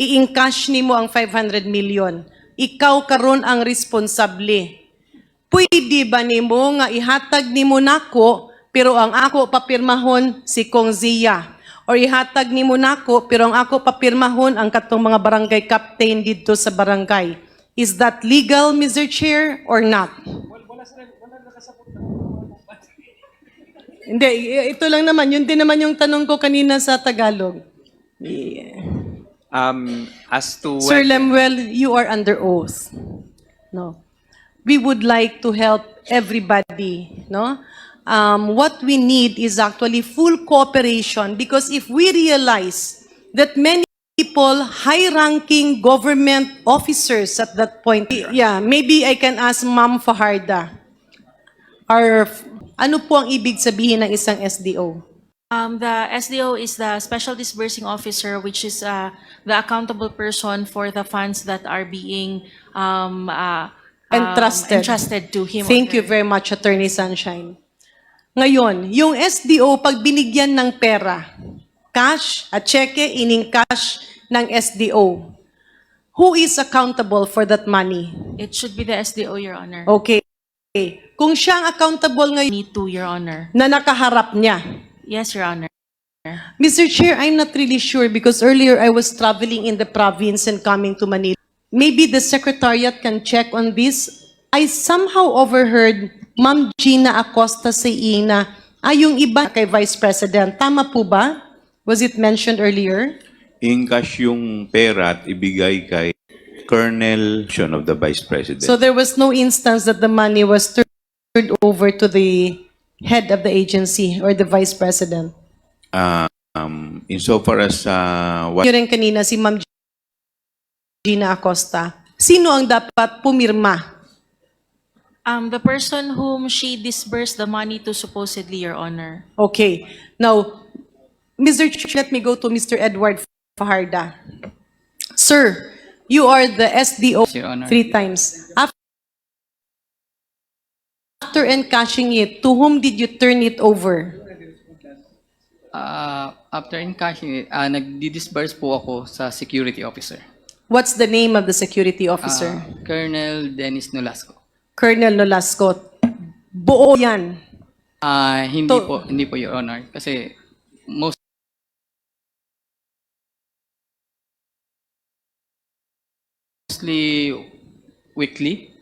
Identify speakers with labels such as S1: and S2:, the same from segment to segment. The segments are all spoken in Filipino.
S1: i-encash nimo ang 500 million. Ikaw karon ang responsable. Pwede ba nimo nga ihatag nimo nako pero ang ako papirmahon si Kong Zia? Or ihatag nimo nako pero ang ako papirmahon ang katong mga barangay captain dito sa barangay? Is that legal, Mr. Chair, or not? Hindi, ito lang naman. Yun din naman yung tanong ko kanina sa Tagalog.
S2: As to
S1: Sir
S2: whether-
S1: Lemuel, you are under oath. No. We would like to help everybody, no? What we need is actually full cooperation because if we realize that many people, high-ranking government officers at that point, yeah, maybe I can ask Ma'am Fajarda, ano po ang ibig sabihin ng isang SDO?
S3: The SDO is the Special Disbursing Officer, which is the accountable person for the funds that are being entrusted to him.
S1: Thank you very much, Attorney Sunshine. Ngayon, yung SDO, pag binigyan ng pera, cash at cheque, ining-cash ng SDO, who is accountable for that money?
S3: It should be the SDO, Your Honor.
S1: Okay. Kung siya ang accountable ngayon
S3: Me too, Your Honor.
S1: na nakaharap niya,
S3: Yes, Your Honor.
S1: Mr. Chair, I'm not really sure because earlier I was traveling in the province and coming to Manila. Maybe the Secretariat can check on this. I somehow overheard Ma'am Gina Acosta saying na yung iba kay Vice President. Tama po ba? Was it mentioned earlier?
S4: Encash yung pera at ibigay kay Colonel of the Vice President.
S1: So there was no instance that the money was turned over to the head of the agency or the Vice President?
S4: Insofar as what
S1: Yun rin kanina si Ma'am Gina Acosta. Sino ang dapat pumirma?
S3: The person whom she disbursed the money to supposedly, Your Honor.
S1: Okay. Now, Mr. Chair, let me go to Mr. Edward Fajarda. Sir, you are the SDO
S5: Your Honor.
S1: 3 times. After encashing it, to whom did you turn it over?
S5: After encashing it, nagdi-disburse po ako sa security officer.
S1: What's the name of the security officer?
S5: Colonel Dennis Nolasco.
S1: Colonel Nolasco. Buo yan.
S5: Hindi po, Your Honor. Kasi mostly weekly.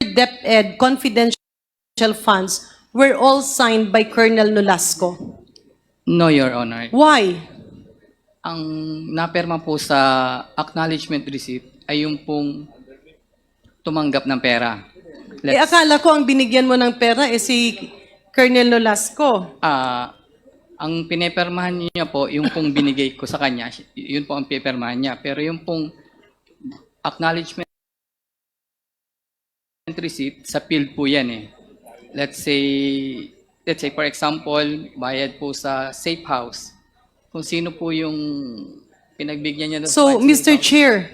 S1: DepEd confidential funds were all signed by Colonel Nolasco.
S5: No, Your Honor.
S1: Why?
S5: Ang naperma po sa acknowledgement receipt ay yung pong tumanggap ng pera.
S1: Akala ko ang binigyan mo ng pera si Colonel Nolasco.
S5: Ang pinepermahan niya po, yung pong binigay ko sa kanya, yun po ang pinepermahan niya. Pero yung pong acknowledgement receipt, sa field po yan eh. Let's say for example, bayad po sa safe house. Kung sino po yung pinagbigyan niya.
S1: So, Mr. Chair,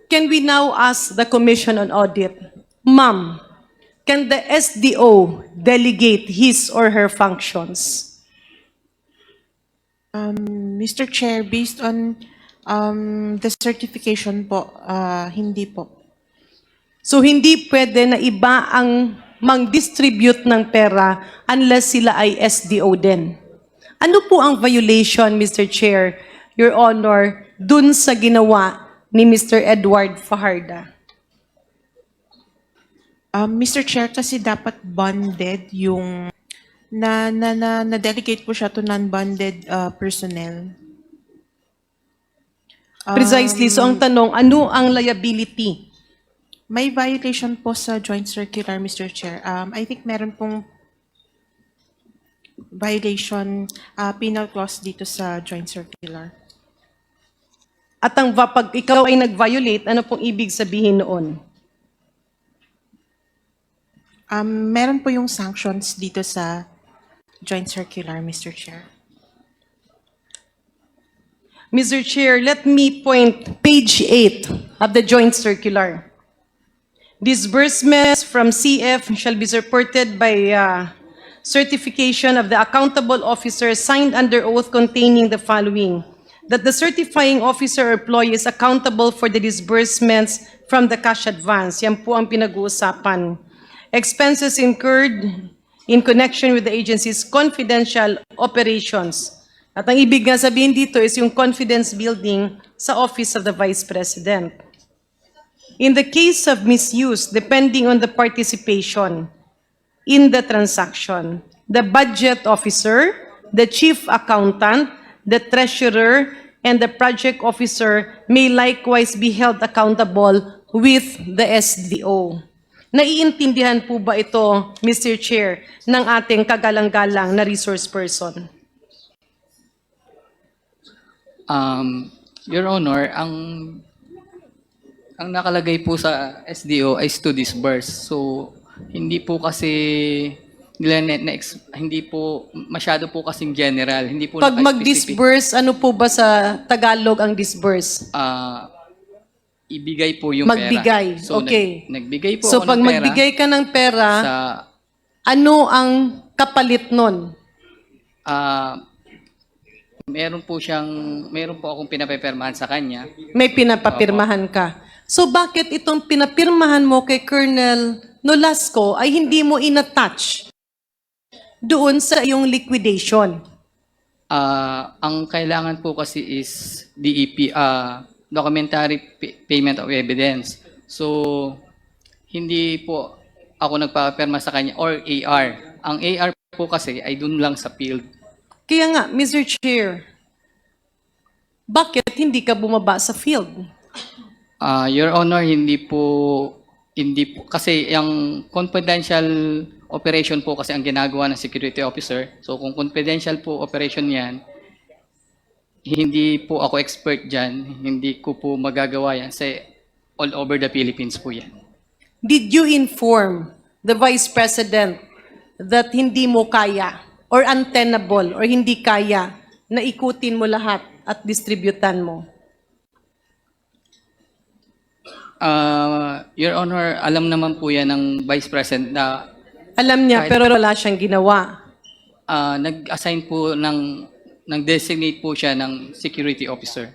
S1: can we now ask the Commission on Audit, Ma'am, can the SDO delegate his or her functions?
S6: Mr. Chair, based on the certification po, hindi po.
S1: So, hindi pwede na iba ang mang-distribute ng pera unless sila ay SDO din. Ano po ang violation, Mr. Chair, Your Honor, dun sa ginawa ni Mr. Edward Fajarda?
S6: Mr. Chair, kasi dapat bonded yung na-delegate po siya to non-bonded personnel.
S1: Precisely. So, ang tanong, ano ang liability?
S6: May violation po sa joint circular, Mr. Chair. I think meron pong violation penal clause dito sa joint circular.
S1: At pag ikaw ay nag-violate, ano pong ibig sabihin noon?
S6: Meron po yung sanctions dito sa joint circular, Mr. Chair.
S1: Mr. Chair, let me point page 8 of the joint circular. Disbursements from CF shall be supported by certification of the accountable officer signed under oath containing the following. that the certifying officer or employee is accountable for the disbursements from the cash advance. Yan po ang pinag-uusapan. Expenses incurred in connection with the agency's confidential operations. At ang ibig nga sabihin dito is yung confidence building sa Office of the Vice President. In the case of misuse, depending on the participation in the transaction, the budget officer, the chief accountant, the treasurer, and the project officer may likewise be held accountable with the SDO. Naiintindihan po ba ito, Mr. Chair, ng ating kagalang-galang na resource person?
S5: Your Honor, ang nakalagay po sa SDO is to disburse. So, hindi po kasi hindi po masyado po kasing general. Hindi po
S1: Pag
S5: naka-specific.
S1: mag-disburse, ano po ba sa Tagalog ang disburse?
S5: Ibigay po yung
S1: Magbigay,
S5: pera. So,
S1: okay.
S5: nagbigay po
S1: So
S5: ako
S1: pag
S5: ng pera
S1: magbigay ka ng pera,
S5: sa
S1: ano ang kapalit nun?
S5: meron po akong pinapepermahan sa kanya.
S1: May pinapapirmahan ka. So bakit itong pinapirmahan mo kay Colonel Nolasco ay hindi mo inattach doon sa iyong liquidation?
S5: Ang kailangan po kasi is DEP, documentary payment of evidence. So, hindi po ako nagpapirma sa kanya or AR. Ang AR po kasi ay dun lang sa field.
S1: Kaya nga, Mr. Chair, bakit hindi ka bumaba sa field?
S5: Your Honor, hindi po kasi yung confidential operation po kasi ang ginagawa ng security officer. So kung confidential po operation yan, hindi po ako expert dyan. Hindi ko po magagawa yan. Kasi all over the Philippines po yan.
S1: Did you inform the Vice President that hindi mo kaya or untenable or hindi kaya na ikutin mo lahat at distributan mo?
S5: Your Honor, alam naman po yan ng Vice President na
S1: Alam niya, pero wala siyang ginawa.
S5: nag-assign po nag-designate po siya ng security officer.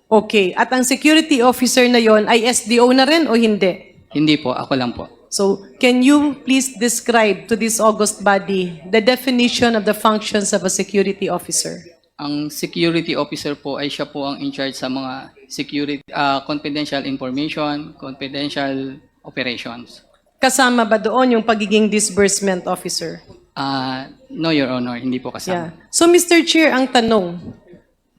S1: Okay. At ang security officer na yon ay SDO na rin o hindi?
S5: Hindi po, ako lang po.
S1: So, can you please describe to this august body the definition of the functions of a security officer?
S5: Ang security officer po ay siya po ang in charge sa mga security, confidential information, confidential operations.
S1: Kasama ba doon yung pagiging disbursement officer?
S5: No, Your Honor, hindi po kasama.
S1: Yeah. So, Mr. Chair, ang tanong,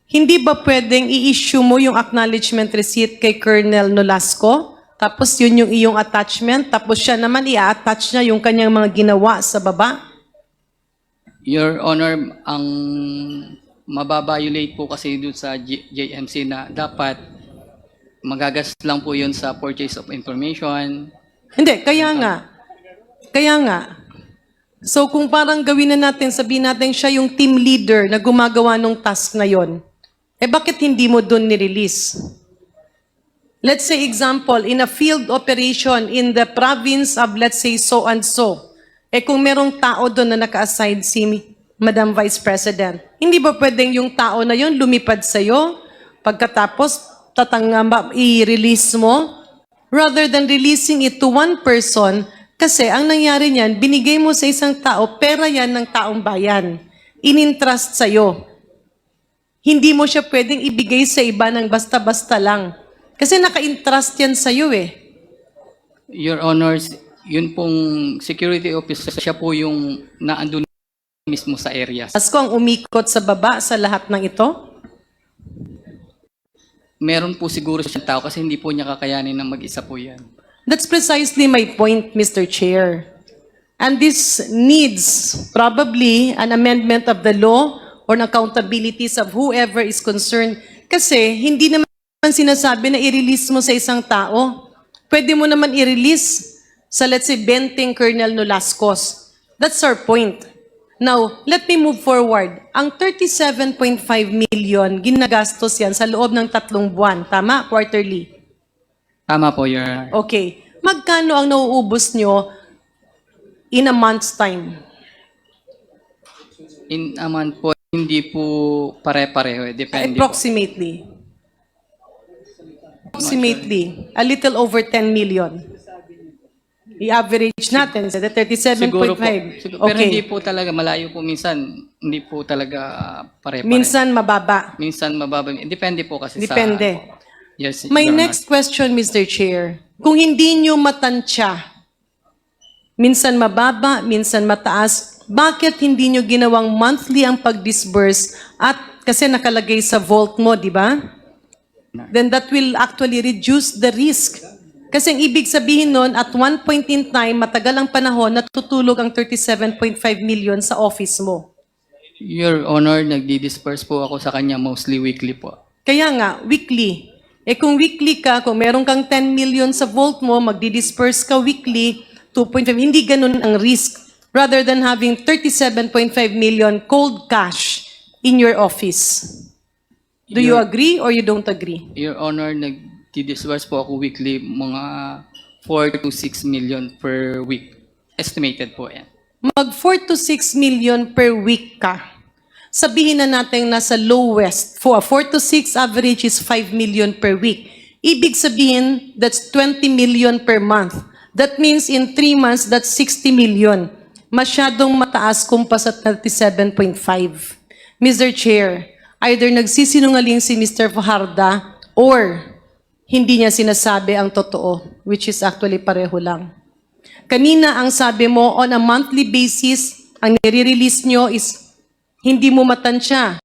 S1: hindi ba pwedeng i-issue mo yung acknowledgement receipt kay Colonel Nolasco? Tapos yun yung iyong attachment, tapos siya naman i-attach niya yung kanyang mga ginawa sa baba?
S5: Your Honor, ang mababiolate po kasi dun sa JMC na dapat magagas lang po yun sa purchase of information.
S1: Hindi, kaya nga. Kaya nga. So kung parang gawin na natin, sabihin natin siya yung team leader na gumagawa ng task na yon, bakit hindi mo dun nirelease? Let's say example, in a field operation in the province of let's say so and so, kung merong tao doon na naka-assign si Madam Vice President, hindi ba pwedeng yung tao na yon lumipad sa'yo, pagkatapos i-release mo, rather than releasing it to one person, kasi ang nangyari niyan, binigay mo sa isang tao, pera yan ng taong bayan, in-entrust sa'yo. Hindi mo siya pwedeng ibigay sa iba ng basta-basta lang. Kasi naka-entrust yan sa'yo eh.
S5: Your Honors, yun pong security officer, siya po yung naandun mismo sa area.
S1: Asko ang umikot sa baba sa lahat ng ito?
S5: Meron po siguro siyang tao kasi hindi po niya kakayanin na mag-isa po yan.
S1: That's precisely my point, Mr. Chair. And this needs probably an amendment of the law or an accountabilities of whoever is concerned. Kasi hindi naman sinasabi na i-release mo sa isang tao. Pwede mo naman i-release sa let's say 20 Colonel Nolascos. That's our point. Now, let me move forward. Ang 37.5 million, ginagastos yan sa loob ng 3 buwan. Tama? Quarterly.
S5: Tama po, Your Honor.
S1: Okay. Magkano ang nauubos nyo in a month's time?
S5: In a month po Hindi po pare-pareho. Depende po.
S1: Approximately. Approximately. A little over 10 million. I-average natin sa
S5: Siguro po.
S1: 37.5.
S5: Pero hindi
S1: Okay.
S5: po talaga, malayo po minsan. Hindi po talaga pare-pareho.
S1: Minsan mababa.
S5: Minsan mababa. Depende po kasi
S1: Depende.
S5: sa... Yes,
S1: My
S5: Your Honor.
S1: next question, Mr. Chair. Kung hindi nyo matansya, minsan mababa, minsan mataas, bakit hindi nyo ginawang monthly ang pag-disburse at kasi nakalagay sa vault mo, di ba? Then that will actually reduce the risk. Kasi ang ibig sabihin nun, at one point in time, matagal ang panahon, natutulog ang 37.5 million sa office mo.
S5: Your Honor, nagdi-disperse po ako sa kanya mostly weekly po.
S1: Kaya nga, weekly. Eh kung weekly ka, kung meron kang 10 million sa vault mo, magdi-disperse ka weekly, 2.5, hindi ganun ang risk. Rather than having 37.5 million cold cash in your office. Do you agree or you don't agree?
S5: Your Honor, nagdi-disperse po ako weekly mga 4 to 6 million per week. Estimated po yan.
S1: Mag 4 to 6 million per week ka. Sabihin na natin nasa lowest. For 4 to 6 average is 5 million per week. Ibig sabihin, that's 20 million per month. That means in 3 months, that's 60 million. Masyadong mataas kumpa sa 37.5. Mr. Chair, either nagsisinungaling si Mr. Fajarda or hindi niya sinasabi ang totoo, which is actually pareho lang. Kanina ang sabi mo, on a monthly basis, ang nire-release nyo is hindi mo matansya.